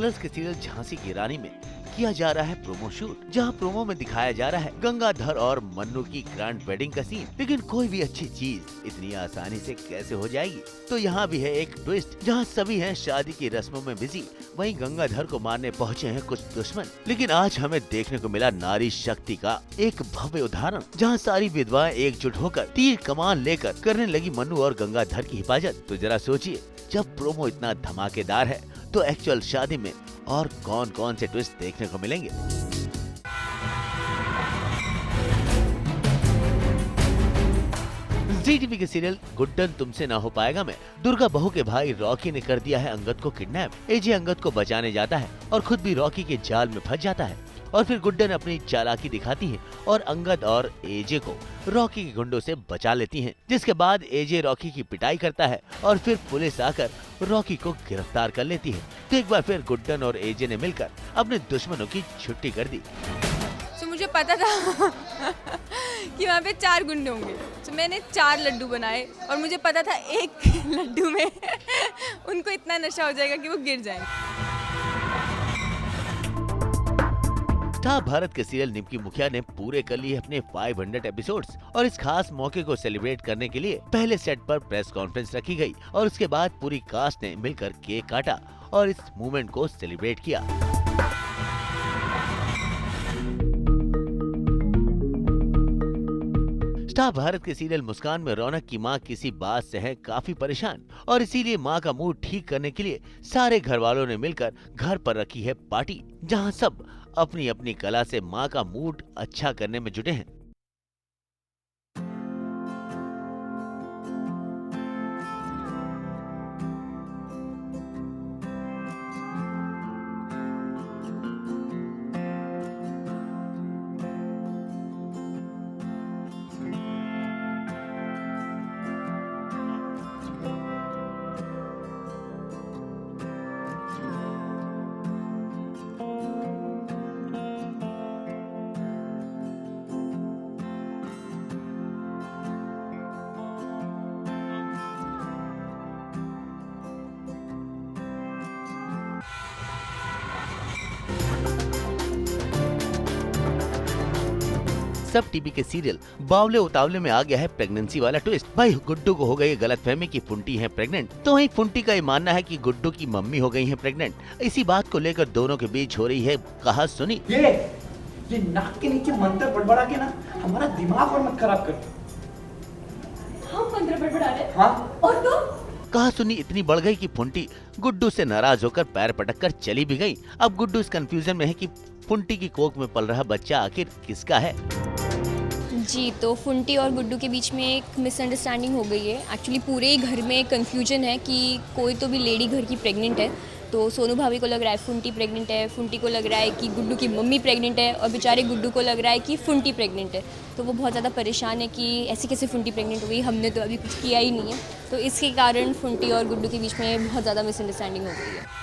Colours के serial Jhansi की रानी में किया जा रहा है प्रोमो शूट, जहां प्रोमो में दिखाया जा रहा है गंगाधर और मन्नू की ग्रैंड वेडिंग का सीन। लेकिन कोई भी अच्छी चीज इतनी आसानी से कैसे हो जाएगी? तो यहाँ भी है एक ट्विस्ट, जहाँ सभी हैं शादी की रस्मों में बिजी, वहीं गंगाधर को मारने पहुँचे हैं कुछ दुश्मन। लेकिन आज हमें देखने को मिला नारी शक्ति का एक भव्य उदाहरण, जहाँ सारी विधवाएं एकजुट होकर तीर कमान लेकर करने लगी मन्नू और गंगाधर की हिफाजत। तो जरा सोचिए, जब प्रोमो इतना धमाकेदार है तो एक्चुअल शादी में और कौन कौन से ट्विस्ट देखने को मिलेंगे? जी टीवी के सीरियल गुड्डन तुमसे ना हो पाएगा में दुर्गा बहू के भाई रॉकी ने कर दिया है अंगद को किडनैप। एजे अंगद को बचाने जाता है और खुद भी रॉकी के जाल में फंस जाता है, और फिर गुड्डन अपनी चालाकी दिखाती है और अंगद और एजे को रॉकी के गुंडों से बचा लेती हैं। जिसके बाद एजे रॉकी की पिटाई करता है और फिर पुलिस आकर रॉकी को गिरफ्तार कर लेती है। तो एक बार फिर गुड्डन और एजे ने मिलकर अपने दुश्मनों की छुट्टी कर दी। तो मुझे पता था कि वहाँ पे 4 गुंडे होंगे, तो मैंने 4 लड्डू बनाए और मुझे पता था एक लड्डू में उनको इतना नशा हो जाएगा कि वो गिर जाएंगे। स्टार भारत के सीरियल निमकी मुखिया ने पूरे कर लिए अपने 500 एपिसोड्स, और इस खास मौके को सेलिब्रेट करने के लिए पहले सेट पर प्रेस कॉन्फ्रेंस रखी गई और उसके बाद पूरी कास्ट ने मिलकर केक काटा और इस मूवमेंट को सेलिब्रेट किया। स्टार भारत के सीरियल मुस्कान में रौनक की मां किसी बात से है काफी परेशान, और इसीलिए मां का मूड ठीक करने के लिए सारे घर वालों ने मिलकर घर पर रखी है पार्टी, जहां सब अपनी अपनी कला से मां का मूड अच्छा करने में जुटे हैं। सब टीवी के सीरियल बावले उतावले में आ गया है प्रेगनेंसी वाला ट्विस्ट। भाई गुड्डू को हो गई गलतफहमी कि फुंटी है प्रेग्नेंट, तो वहीं फुंटी का ये मानना है कि गुड्डू की मम्मी हो गई है प्रेग्नेंट। इसी बात को लेकर दोनों के बीच हो रही है कहा सुनी। ये नाक के नीचे मंत्र बड़बड़ा के ना हमारा दिमाग और मत खराब कर। हम मंत्र बड़बड़ा रहे? हाँ। और तुम? कहा सुनी इतनी बढ़ गई कि फुंटी गुड्डू से नाराज होकर पैर पटक कर चली भी गई। अब गुड्डू इस कंफ्यूजन में है कि फुंटी की कोख में पल रहा बच्चा आखिर किसका है। जी, तो फुंटी और गुड्डू के बीच में एक मिसअंडरस्टैंडिंग हो गई है। एक्चुअली पूरे ही घर में कन्फ्यूजन है कि कोई तो भी लेडी घर की प्रेग्नेंट है। तो सोनू भाभी को लग रहा है फुंटी प्रेग्नेंट है, फुंटी को लग रहा है कि गुड्डू की मम्मी प्रेग्नेंट है, और बेचारे गुड्डू को लग रहा है कि फुंटी प्रेग्नेंट है। तो वो बहुत ज़्यादा परेशान है कि ऐसे कैसे फुंटी प्रेग्नेंट हुई, हमने तो अभी कुछ किया ही नहीं है। तो इसके कारण फुंटी और गुड्डू के बीच में बहुत ज़्यादा मिसअंडरस्टैंडिंग हो गई है।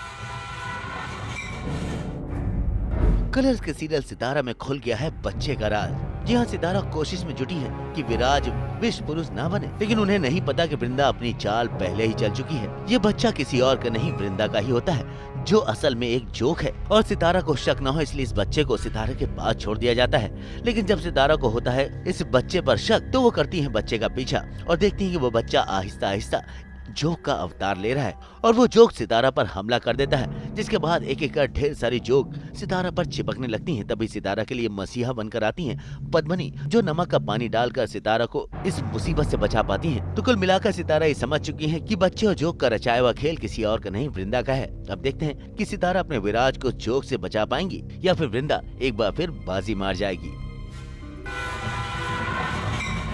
कलर्स के सीरियल सितारा में खुल गया है बच्चे का राज। जी हाँ, सितारा कोशिश में जुटी है कि विराज विश्व पुरुष ना बने, लेकिन उन्हें नहीं पता कि वृंदा अपनी चाल पहले ही चल चुकी है। ये बच्चा किसी और का नहीं वृंदा का ही होता है, जो असल में एक जोक है, और सितारा को शक न हो इसलिए इस बच्चे को सितारा के पास छोड़ दिया जाता है। लेकिन जब सितारा को होता है इस बच्चे पर शक, तो वो करती है बच्चे का पीछा और देखती है कि वो बच्चा आहिस्ता आहिस्ता जोक का अवतार ले रहा है, और वो जोक सितारा पर हमला कर देता है। जिसके बाद एक एक कर ढेर सारी जोक सितारा पर चिपकने लगती हैं। तभी सितारा के लिए मसीहा बनकर आती हैं पद्मनी, जो नमक का पानी डालकर सितारा को इस मुसीबत से बचा पाती हैं। तो कुल मिलाकर सितारा ये समझ चुकी है कि बच्चे और जोक का रचाया हुआ खेल किसी और का नहीं वृंदा का है। अब देखते हैं कि सितारा अपने विराज को जोक से बचा पाएंगी या फिर वृंदा एक बार फिर बाजी मार जाएगी।